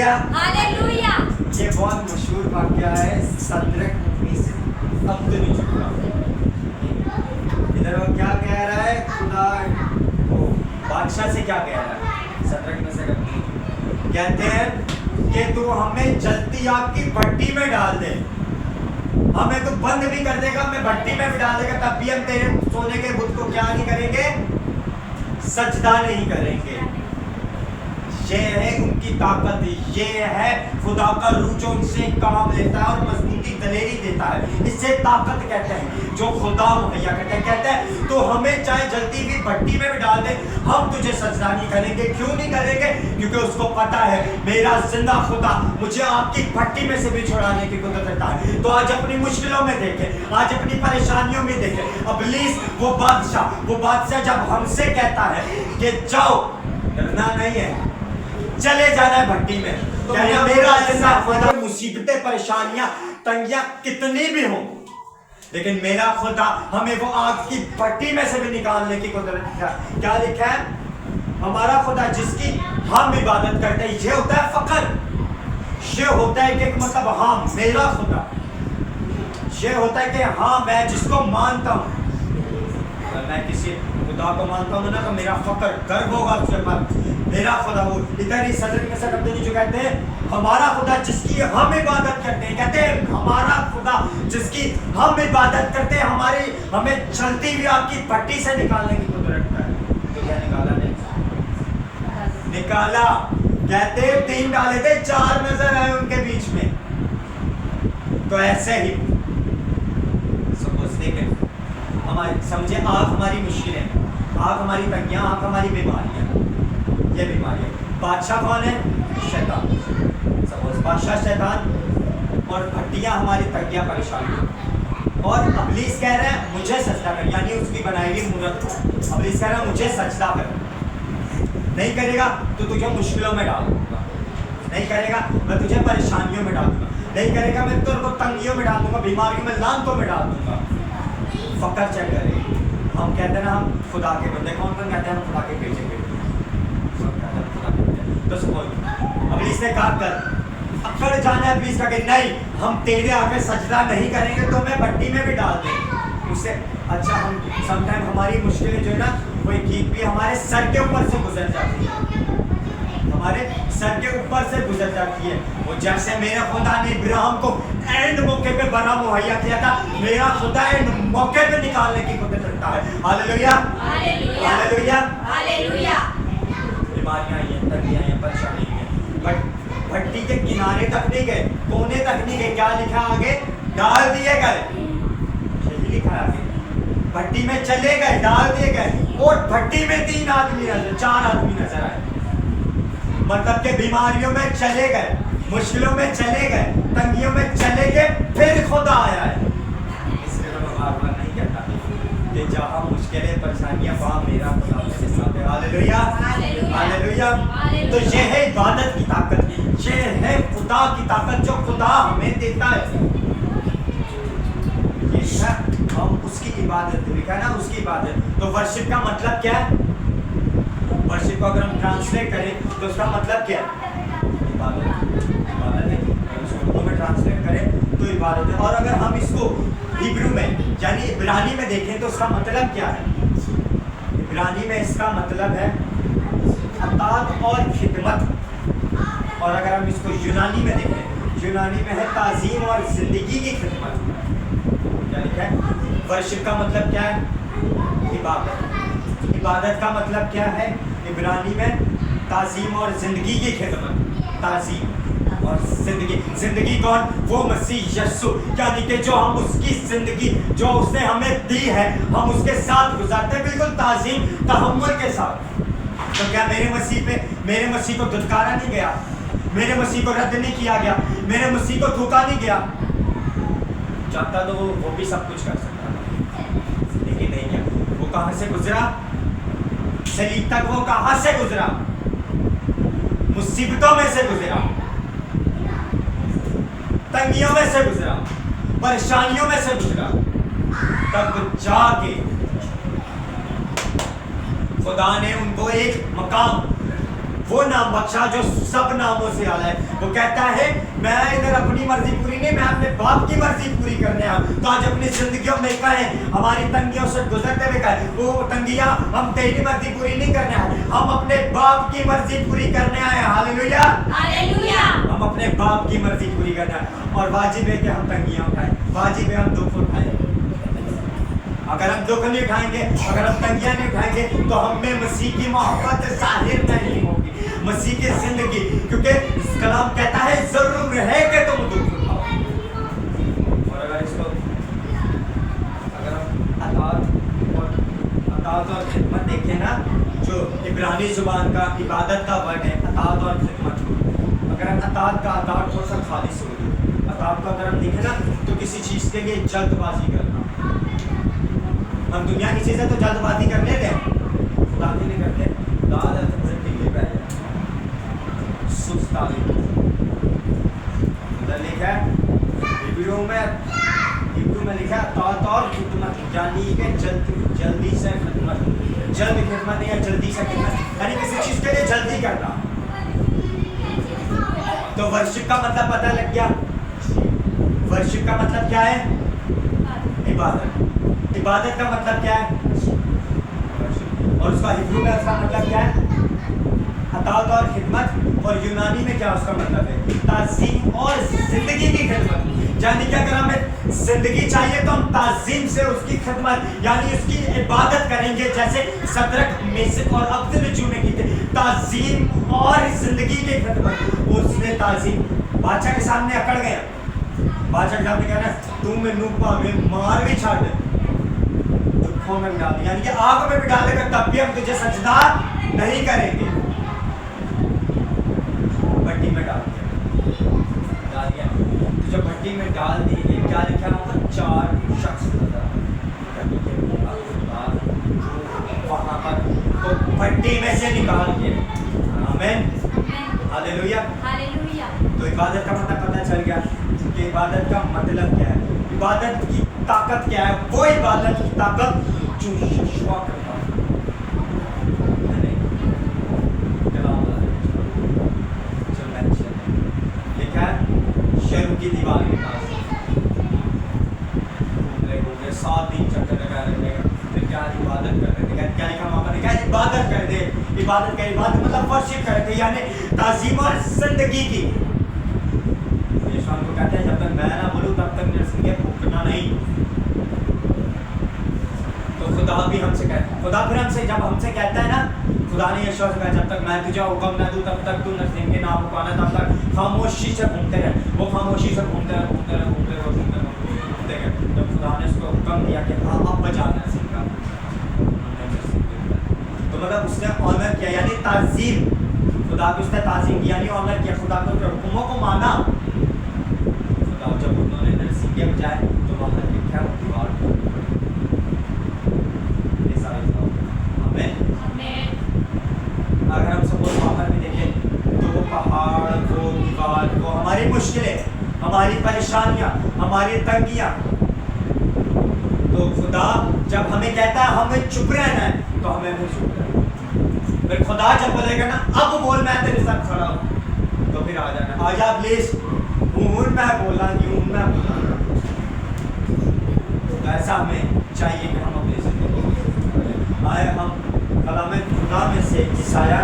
Hallelujah hallelujah. ये बहुत मशहूर वाक्य है सदरक मेशक अब्दुन्नेगो का। इधर वो क्या कह रहा है, खुदा वो बादशाह से क्या कह रहा है, सदरक मेशक अब्दुन्नेगो कहते हैं कि तू हमें जलती आग की भट्टी में डाल दे, हमें तो बंद भी कर देगा, हमें भट्टी में भी डाल देगा, तब भी हम तेरे सोने के बुत को क्या नहीं करेंगे, सजदा नहीं करेंगे। ये है उनकी ताकत, ये है खुदा का रूह जो उनसे काम लेता है और मजबूती दलेरी देता है। इससे ताकत कहते हैं जो खुदा मुहैया करता है। कहते हैं तो हमें चाहे जलती हुई भट्टी में भी डाल दे, हम तुझे सजदा नहीं करेंगे। क्यों नहीं करेंगे? क्योंकि उसको पता है मेरा जिंदा खुदा मुझे आपकी भट्टी में से भी छुड़ाने की कुदरत रखता है। तो आज अपनी मुश्किलों में देखे, आज अपनी परेशानियों में देखे, इब्लीस वो बादशाह जब हमसे कहता है कि जाओ, डरना नहीं है, चले जाना है भट्टी में, तो मेरा जिंदा खुदा, मुसीबतें परेशानियां तंगियां कितनी भी हों, लेकिन मेरा खुदा हमें वो आग की भट्टी में से भी निकालने की कुदरत है। क्या लिखा है? हमारा खुदा जिसकी हम इबादत करते हैं, ये होता है फकर, ये होता है कि मतलब हाँ मेरा खुदा, ये होता है कि हाँ मैं जिसको मानता हूँ, मैं किसी खुदा को मानता हूँ ना, तो मेरा फकर गर्व होगा उसके पर, मेरा खुदा वो। इधर ही सदर में सब जो कहते हैं हमारा खुदा जिसकी हम इबादत करते हैं, कहते हैं हमारा खुदा जिसकी हम इबादत करते हैं, हमें चलती हुई आपकी भट्टी से निकालने की कुदरत है। तो क्या निकाला नहीं? निकाला। कहते 3 डाले थे, 4 नजर आए उनके बीच में। तो ऐसे ही सोचते हैं हमारी, समझे, आग हमारी मुश्किलें, आग हमारी तंगियां, आग हमारी बीमारियां, ये बीमारियां। बादशाह कौन है? शैतान। सपोज बादशाह शैतान और भट्टियां हमारी तंगियां परेशानियां। और इब्लीस कह रहा है मुझे सजदा कर, यानी उसकी बनाई हुई मूरत को इब्लीस कह रहा है मुझे सजदा कर। नहीं करेगा तो तुझे मुश्किलों में डाल दूंगा, नहीं करेगा मैं तुझे परेशानियों में डाल दूंगा, नहीं करेगा मैं तुझको तंगियों में डाल दूंगा, बीमारियों में, लानतों में डाल दूंगा। फकर चेक करें। हम कहते हैं ना हम खुदा के बंदे, कौन कौन कहते हैं हम खुदा के बेटे के? तो सपोज इब्लीस ने कहा कर, अकड़ जाना है इब्लीस का कि नहीं हम तेरे आगे सजदा नहीं करेंगे, तो मैं भट्टी में भी डाल दें। उससे अच्छा हम समटाइम हमारी मुश्किलें जो है ना, कोई ठीक भी हमारे सर के ऊपर से गुजर जाती है, हमारे सर के ऊपर से गुजर जाती है। वो जैसे मेरे खुदा ने इब्राहिम को एंड मौके पे बना मुहैया किया था, मेरा खुदा एंड मौके पे निकालने की कुदरत रखता है। Hallelujah hallelujah hallelujah. बीमारियां आई हैं, तंगियां हैं, परेशानी हैं, बट भट्टी के किनारे तक नहीं गए, कोने तक नहीं गए। क्या लिखा आगे? डाल दिए गए, यही लिखा आगे। भट्टी में चले गए, डाल दिए गए, और भट्टी में 3 आदमी नजर, 4 आदमी नजर आए। मतलब के बीमारियों में चले गए, मुश्किलों में चले गए, तंगियों में चले गए, फिर खुदा आया है। इसलिए मैं बार-बार नहीं कहता कि जहाँ मुश्किलें परेशानियां वहाँ मेरा खुदा मेरे साथ है। Hallelujah hallelujah. तो ये है इबादत की ताकत, ये है खुदा की ताकत जो खुदा हमें देता है। ये है हम उसकी इबादत, लिखा है ना उसकी इबादत। तो वर्शिप का मतलब क्या है? वर्शिप को अगर हम ट्रांसलेट करें तो उसका मतलब क्या है? इबादत। इबादत है। अगर उसको उर्दू में ट्रांसलेट करें तो इबादत है। और अगर हम इसको हिब्रू में यानी इब्रानी में देखें तो उसका मतलब क्या है? इब्रानी में इसका मतलब है अतात और खिदमत। और अगर हम इसको यूनानी में देखें, यूनानी में है ताज़ीम और जिंदगी की खिदमत। क्या लिखा है? वर्शिप का मतलब क्या है? इबादत। इबादत का मतलब क्या है? इब्रानी में ताज़ीम और जिंदगी की खिदमत। ताज़ीम और जिंदगी, जिंदगी कौन? वो मसीह यीशु, यानी कि जो हम उसकी जिंदगी जो उसने हमें दी है हम उसके साथ गुजारते हैं, बिल्कुल ताज़ीम तहम्मुल के साथ। तो क्या मेरे मसीह को धुतकारा नहीं गया, मेरे मसीह को रद्द नहीं किया गया, मेरे मसीह को धोखा नहीं गया? चाहता तो वो भी सब कुछ कर सकता था, लेकिन नहीं किया। वो कहाँ से गुजरा? सलीब तक वो कहाँ से गुजरा? मुसीबतों में से गुजरा, तंगियों में से गुजरा, परेशानियों में से गुजरा, तब जाके खुदा ने उनको एक मकाम وہ نام بخشا جو سب ناموں سے اعلیٰ ہے. وہ کہتا ہے میں ادھر اپنی مرضی پوری نہیں, میں اپنے باپ کی مرضی پوری کرنے آیا. تو آج اپنی زندگیوں میں کہیں, ہماری تنگیوں سے گزرتے ہوئے کہیں وہ تنگیاں ہم تیری مرضی پوری نہیں کرنے آئے, ہم اپنے باپ کی مرضی پوری کرنے آئے. ہاللیلویا, ہاللیلویا. ہم اپنے باپ کی مرضی پوری کرنے آئے. اور واجب ہے کہ ہم تنگیاں اٹھائیں, واجب ہے ہم دکھ اٹھائیں. اگر ہم دکھ نہیں اٹھائیں گے, اگر ہم تنگیاں نہیں اٹھائیں گے تو ہم میں مسیح کی محبت ظاہر نہیں ہوگی, مسیح کی زندگی. کیونکہ اس کلام کہتا ہے ضرور ہے کہ تم دکھ اٹھاؤ. اور اگر اس کو اگر ہم اطاعت اور خدمت دیکھیں نا, جو عبرانی زبان کا عبادت کا ورڈ ہے اطاعت اور خدمت, اگر ہم اطاعت کا اطاعت تھوڑا سا خالص ہو گیا, اطاعت کا اگر ہم دیکھیں نا تو کسی چیز کے لیے جلد بازی کرنا. ہم دنیا کی چیزیں تو جلد بازی کر لیتے ہیں, خدا کی نہیں کرتے. دال سے ٹکے پہ سستی ادھر لکھا ہے ہیبرو میں لکھا ہے اطاعت اور خدمت, یعنی کہ جلدی سے خدمت, جلد خدمت یا جلدی سے خدمت, یعنی کسی چیز کے لیے جلدی کرنا. تو ورشپ کا مطلب پتہ لگ گیا. ورشپ کا مطلب کیا ہے؟ عبادت. عبادت کا مطلب کیا ہے؟ اور اس کا ہبرو میں اس کا مطلب کیا ہے؟ اطاعت اور خدمت. اور یونانی میں کیا اس کا مطلب ہے؟ تعظیم اور زندگی کی خدمت. یعنی کہ اگر ہمیں زندگی چاہیے تو ہم تعظیم سے اس کی خدمت یعنی اس کی عبادت کریں گے, جیسے صدرک میثق اور عبدالنجو نے کی تھی, تعظیم اور زندگی کی خدمت. اس نے تعظیم بادشاہ کے سامنے اکڑ گیا, بادشاہ کے سامنے کہنا تم میں نوپا میں مار بھی چھاڑ دے, دکھوں میں ڈال دے, یعنی کہ آگ میں بھی ڈال دے گا تب بھی ہم تجھے سجدہ نہیں کریں گے. بھٹی میں ڈال دیا, تجھے بھٹی میں ڈال دی گئی. کیا لکھا ہوگا؟ 4 شخص وہاں پر تو بھٹی میں سے نکال کے. آمین, ہاللیلویا. تو عبادت کا مطلب پتہ چل گیا کہ عبادت کا مطلب کیا ہے, عبادت کی طاقت کیا ہے. وہ عبادت کی طاقت جو یشوع کرتا ہے, جو مینشن لکھا ہے شروع کی دیوار کے پاس گھومے 7 دن چکر لگا رہے تھے. پھر کیا عبادت کر رہے تھے, کیا لکھا وہاں پر لکھا ہے عبادت کر دے. عبادت کا عبادت مطلب ورشپ کرتے, یعنی تعظیم اور زندگی کی. یشوع کو کہتے ہیں جب تک میں نہ بولوں تب تک میرے سنگے پھونکنا نہیں. تو خدا بھی ہم سے کہتا ہے, خدا پھر ہم سے جب ہم سے کہتا ہے نا, خدا نے یشوع سے کہا جب تک میں تجھے حکم نہ دوں تب تک تو نہ سنگے نہ پھونکانا, تب تک خاموشی سے گھومتے رہے. وہ خاموشی سے گھومتے گئے. جب خدا نے اس کو حکم دیا کہ ہاں اب بجانا ہے سنگا, تو مطلب اس نے آنر کیا, یعنی تعظیم. خدا کو اس نے تعظیم کیا یعنی آنر کیا, خدا کو حکموں کو مانا. خدا جب انہوں نے سنگے بجائے تو وہاں لکھا ہے دیوار کو. اگر ہم سپورٹ باہر بھی دیکھیں تو وہ پہاڑ, وہ دیوار, وہ ہماری مشکلیں, ہماری پریشانیاں, ہماری تنگیاں, تو خدا جب ہمیں کہتا ہے ہمیں چپ رہنا ہے تو ہمیں بھی چپ رہنا ہے. پھر خدا جب بولے گا نا اب بول میں تیرے ساتھ کھڑا ہوں, تو پھر آ جانا, آ جا پلیز, ہوں میں بولا نہیں ہوں میں بولا. تو ایسا ہمیں چاہیے کہ ہم اپنی زندگی آئے. ہم کلام خدا میں سے عیسائیٰ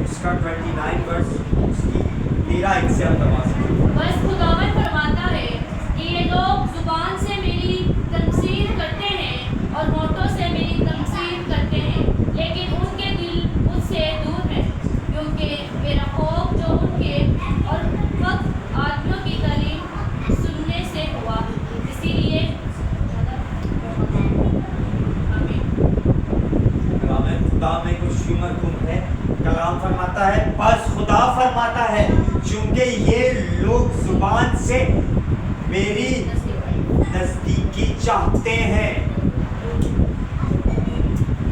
اس کا 29 ورس اس کی 13 سے ہم تمام سے بس خداوند فرماتا ہے کہ یہ لوگ زبان سے میری تنصیب کرتے ہیں اور ہونٹوں سے میری تنصیب کرتے ہیں, لیکن ان کے دل مجھ سے دور ہے, کیونکہ میرا خوف جو ان کے اور فقط آدمیوں کی تعلیم سننے سے ہوا, اسی لیے خدا میں کچھ یوں مرکوم ہے. کلام فرماتا ہے, بس خدا فرماتا ہے چونکہ یہ لوگ زبان سے میری نزدیکی چاہتے ہیں.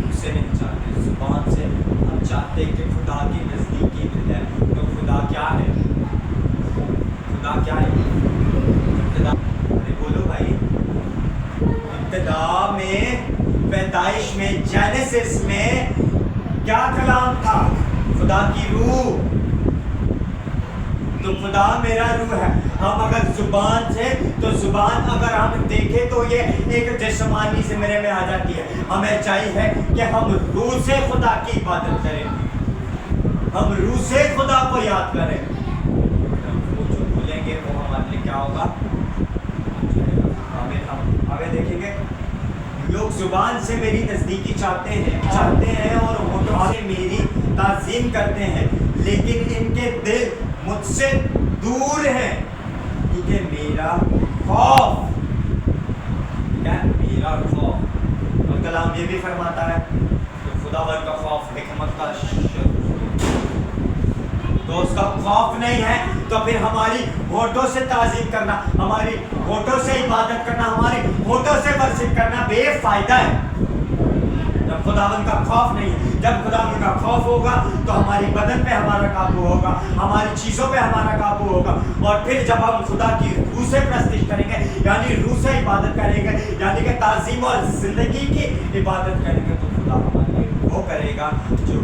اسے نہیں چاہتے, زبان سے ہم چاہتے کہ خدا کی نزدیکی مل جائے. تو خدا کیا ہے, خدا کیا ہے, بولو بھائی. ابتدا میں پیدائش میں جینیسس میں کیا کلام تھا؟ खुदा की रूह, तो खुदा मेरा रूह है। हम अगर जुबान से, तो जुबान अगर हम देखें तो ये एक जिस्मानी से मेरे में आ जाती है। हमें चाहिए कि हम रूह से खुदा की इबादत करें, हम रूह से खुदा को याद करें। वो जो भूलेंगे वो हमारे लिए क्या होगा? हम आगे देखेंगे। लोग जुबान से मेरी नजदीकी चाहते हैं और होठों से मेरी ताज़ीम करते हैं, लेकिन इनके दिल मुझसे दूर है, क्योंकि मेरा खौफ, क्या मेरा खौफ, और कलाम ये भी फरमाता है कि खुदावंद का खौफ हिकमत का तो उसका खौफ नहीं है, तो फिर हमारी होठों से ताज़ीम करना, हमारी होठों से इबादत करना, हमारे होठों से वर्शिप करना बेफायदा है जब खुदावंद का खौफ नहीं है। जब खुदावंद का खौफ होगा तो हमारी बदन पे हमारा काबू होगा, हमारी चीज़ों पे हमारा काबू होगा, और फिर जब हम खुदा की रूह से प्रस्तिश करेंगे, यानी रूह से इबादत करेंगे, यानी कि ताज़ीम और ज़िंदगी की इबादत करेंगे, तो खुदा हमारे लिए वो करेगा जो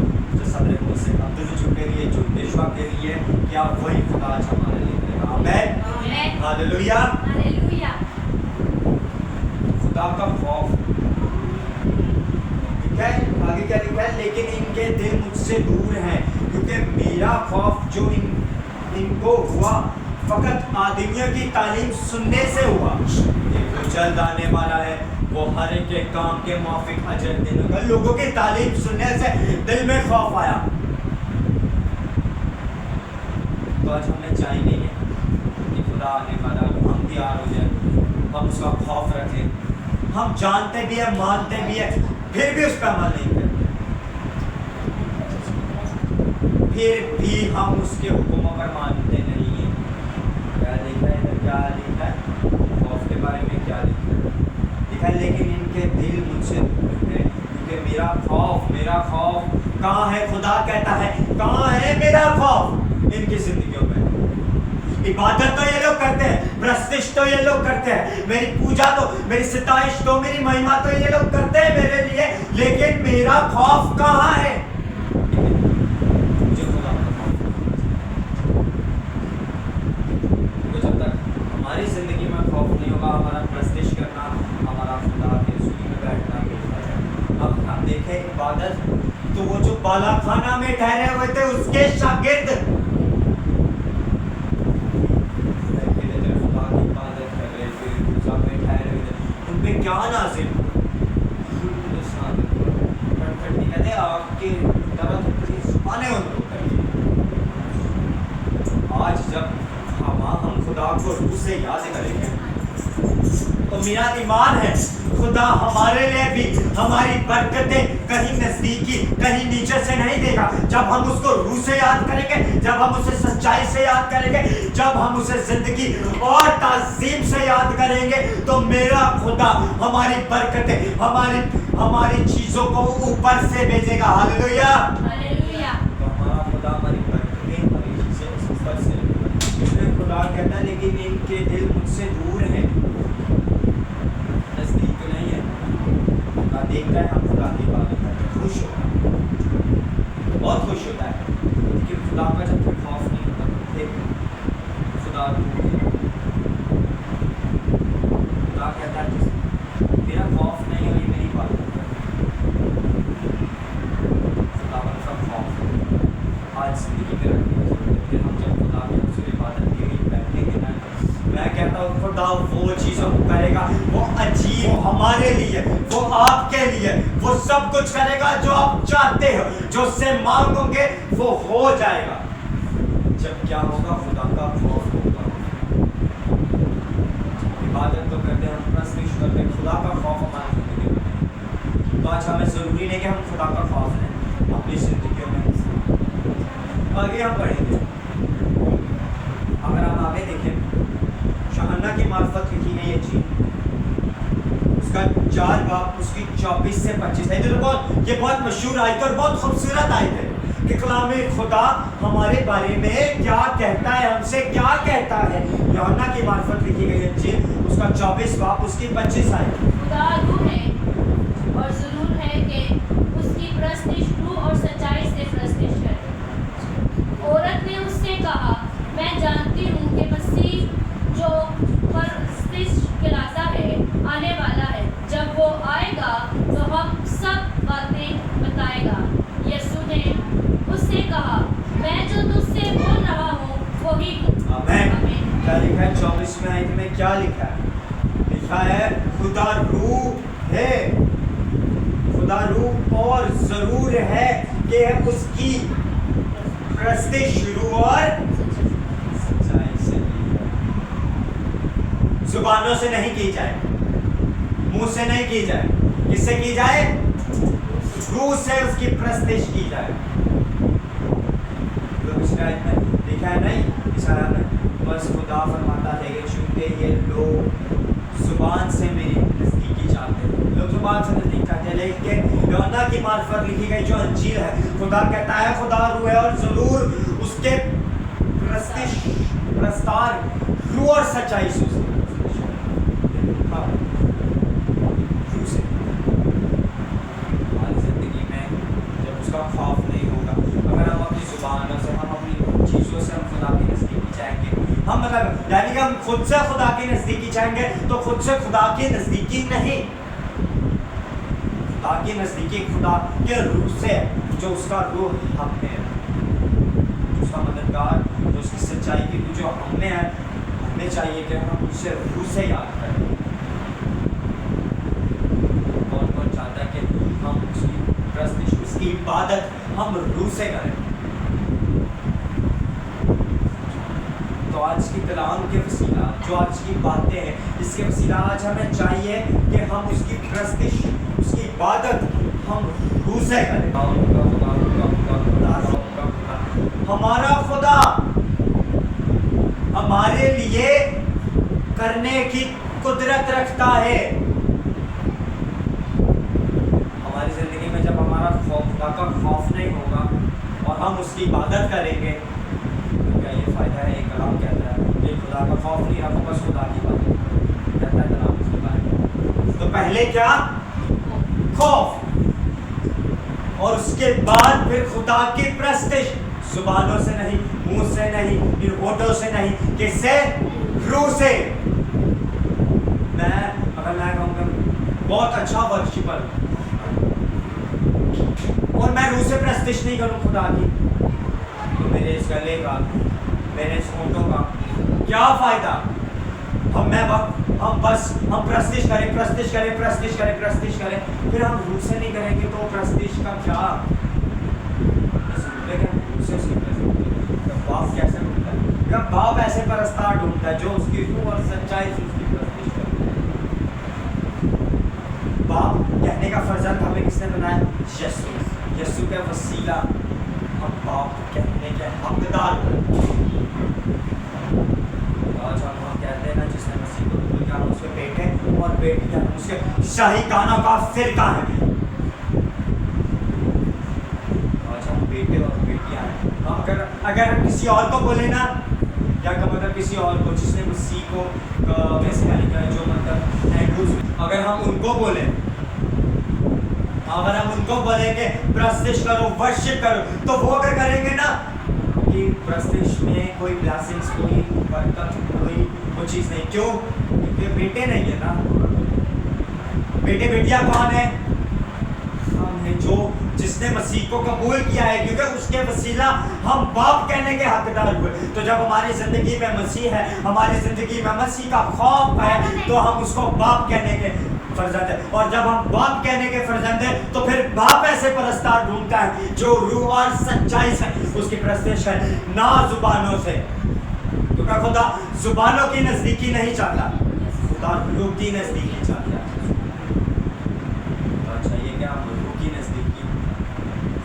सदर से अब्दुल के लिए, जो पेशवा के लिए, क्या वही खुदा आज हमारे लिए करेगा। आमीन, हालेलुया, हालेलुया। खुदा का खौफ। ठीक है, आगे क्या लिखा है? लेकिन इनके दिल मुझसे दूर हैं, क्योंकि मेरा खौफ जो इनको हुआ फकत आदमियों की तालीम सुनने से हुआ। एक जल्द आने वाला है, वो हर एक के काम के मुआफिक अजर देगा। लोगों की तालीम सुनने से दिल में खौफ आया, तो आज हमें चाहिए है कि खुदा आने वाला, हम तैयार हो जाए, हम उसका खौफ रखें। हम जानते भी हैं, मानते भी हैं, फिर भी उस पर अमल नहीं करते, फिर भी हम उसके हुक्मों पर मानते नहीं हैं। क्या लिखा है इधर? क्या लिखा है? खौफ के बारे में क्या लिखा है? लिखा है लेकिन इनके दिल मुझसे दूर है, क्योंकि मेरा खौफ कहाँ है? खुदा कहता है कहाँ है मेरा खौफ? इनकी जिंदगियों में। इबादत तो ये लोग करते हैं, प्रस्तिश तो ये लोग करते हैं, मेरी पूजा तो, मेरी सिताइश तो, मेरी महिमा तो ये लोग करते हैं मेरे लिए, लेकिन मेरा खौफ कहाँ है? मुझे खुदा का खौफ। जब तक हमारी जिंदगी में खौफ नहीं होगा, हमारा प्रस्तिश करना, हमारा खुदा के हुजूर में बैठना नहीं होगा। अब हम देखें इबादत, तो वो जो बालाखाना में ठहरे हुए थे उसके शागिर्द क्या नाज़िल कहते आपके जुबानें उन लोग आज जब हम खुदा को रूह से याद करेंगे, तो मेरा ईमान है खुदा हमारे लिए भी हमारी बरकतें कहीं नज़दीकी, कहीं नीचे से नहीं देगा। जब हम उसको रूह से याद करेंगे, जब हम उसे सच्चाई से याद करेंगे, जब हम उसे जिंदगी और ताज़ीम से याद करेंगे, तो मेरा खुदा हमारी बरकतें, हमारी चीज़ों को ऊपर से भेजेगा। Hallelujah, hallelujah. तो हमारा खुदा हमारी बरकतें, हमारी चीज़ें ऊपर से। इसलिए खुदा कहता है लेकिन इनके दिल मुझसे दूर हैं, नज़दीक नहीं है। खुदा देखता है हम खुदा की इबादत करते हैं, खुश होता है, बहुत खुश होता है, क्योंकि खुदा का जब कोई खौफ नहीं होता, फिर खुदा कहता है मेरा खौफ नहीं है, ये मेरी इबादत है। खुदा का खौफ आज जिंदगी में रखने की जरूरत है। फिर हम जब खुदा की उसकी इबादत के लिए बैठेंगे ना, मैं कहता हूँ खुदा वो चीज़ों को करेगा, वो अजीब, वो हमारे लिए, वो आपके लिए, वो सब कुछ करेगा जो आप चाहते हो, जो उससे मांगोगे वो हो जाएगा। जब क्या होगा? खुदा का खौफ होगा। इबादत तो करते हैं, हम प्रस्तिश करते हैं, खुदा का खौफ हमारी जिंदगी में। तो आज हमें ज़रूरी नहीं कि हम खुदा का खौफ लें अपनी जिंदगियों में। आगे हम पढ़ेंगे, अगर हम आगे देखें, यूहन्ना की मार्फत लिखी गई ये चीज़, उसका 4 बाब उसकी 24 से 25 है। ये बहुत मशहूर आयत और बहुत खूबसूरत आयत है कि कलाम खुदा हमारे बारे में क्या कहता है, हमसे क्या कहता है। यूहन्ना की मार्फत लिखी गई इंजील, उसका 24 बाब उसकी 25 आयत। खुदा रूह है और जरूर है कि उसकी प्रस्तिश रूह और सच्चाई से प्रस्तिश करे। होगा। यीशु ने उससे कहा, मैं जो तुझसे बोल रहा हूँ वही हूँ। आमेन। आमीन। क्या लिखा है 24वें आयत में? क्या लिखा है? लिखा है खुदा रूह है, खुदा रूह, और जरूर है कि उसकी प्रस्ते शुरू और सच्चाई से की जाए। जुबानों से नहीं की जाए, मुंह से नहीं की जाए, किससे की जाए? रूह से उसकी प्रस्तिश की जाए। तो इस आयत में लिखा है नहीं, इस आयत में बस खुदा फरमाता है कि चूंकि ये लोग जुबान से मेरी नज़दीकी चाहते हैं, लोग जुबान से नज़दीक चाहते हैं, लेकिन यूहन्ना की मार्फत लिखी गई जो अंजील है, खुदा कहता है खुदा रूह है और ज़रूर उसके प्रस्तार रूह और सच्चाई से हाँ, रूह से हमारी ज़िंदगी में जब उसका खौफ नहीं होगा, अगर हम अपनी जुबानों से, हम अपनी चीज़ों से हम खुदा की नज़दीकी चाहेंगे, हम मतलब यानी कि हम खुद से खुदा की नज़दीकी चाहेंगे तो खुद से खुदा की नज़दीकी नहीं, खुदा की नज़दीकी खुदा के रूह से, जो उसका रूह हम में है, उसका मददगार, जो उसकी सच्चाई की जो हम में है, हमें चाहिए कि हम उसे रूह से याद करें। कौन कौन चाहता है कि हम उसकी प्रस्तिश, उसकी इबादत हम रूह से करें? तो आज की कलाम के वसीला, जो आज की बातें हैं, इसके वसीला आज हमें चाहिए कि हम उसकी प्रस्तिश, उसकी इबादत हम रूह से करें। हमारा खुदा हमारे लिए करने की कुदरत रखता है। हमारी ज़िंदगी में जब हमारा खुदा का खौफ नहीं होगा और हम उसकी इबादत करेंगे, तो क्या ये फ़ायदा है? एक कलाम कहता है कि खुदा का खौफ नहीं रखो, बस खुदा की इबादत कहता है कलाम उसके बारे में। तो पहले क्या? खौफ, और उसके बाद फिर खुदा की प्रस्तिश, जुबानों से नहीं, मुंह से नहीं, इन होठों से नहीं, किससे? रूह से। अगर मैं कहूँगा बहुत अच्छा वर्शिपर और मैं रूह से प्रस्तिश नहीं करूँ खुदा की, तो मेरे इस गले का, मेरे इस होठों का क्या फायदा? हम प्रस्तिश करें, प्रस्तिश करें, प्रस्तिश करें, प्रस्तिश करें, फिर हम रूह से नहीं करेंगे तो प्रस्तिश का क्या? बाप कैसे ढूंढता है? या बाप ऐसे परस्तार ढूंढता है जो उसकी रूह और सच्चाई से उसकी प्रस्तिश करे। बाप कहने का फर्जंद हमें किसने बनाया? यीशु। यीशु का वसीला हम बाप कहने के हकदार हैं। आज हम कहते हैं ना, जिसने मसीह को कबूल किया, हम उसके बेटे और बेटियां, उसके शाही कानों का फिरका है। आज हम बेटे और बेटियां हैं। अगर हम किसी और को बोले ना, क्या का मतलब किसी और को जिसने मसीह को जो मतलब एंड्रूज, अगर हम उनको बोले, अगर हम उनको बोले कि प्रस्तिश करो, वर्शिप करो, तो वो अगर करेंगे ना कि प्रस्तिश में कोई ब्लेसिंग्स, कोई बरकत, कोई वो चीज़ नहीं। क्यों? क्योंकि बेटे नहीं है ना। बेटे बेटियां कौन है? हमने जो जिसने मसीह को कबूल किया है, क्योंकि उसके वसीला हम बाप कहने के हकदार हुए। तो जब हमारी ज़िंदगी में मसीह है, हमारी ज़िंदगी में मसीह का खौफ है, तो हम उसको बाप कहने के फर्जंद है। और जब हम बाप कहने के फर्जंद है, तो फिर बाप ऐसे परस्तार ढूंढता है जो रूह और सच्चाई से उसकी प्रस्तिश है, ना जुबानों से। क्योंकि खुदा जुबानों की नज़दीकी नहीं चाहता, खुदा रूह की नज़दीकी चाहता है। तो चाहिए कि हम रूह की नज़दीकी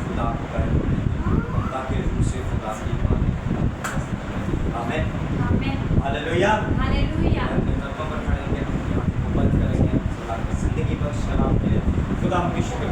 खुदा को करें, ताकि रूह से खुदा की बात। आमीन, हालेलुया, हालेलुया। अपने तर्कों पर खड़े होकर बंद करेंगे। खुदा की ज़िंदगी बख्श कलाम के लिए खुदा हमें शुक्र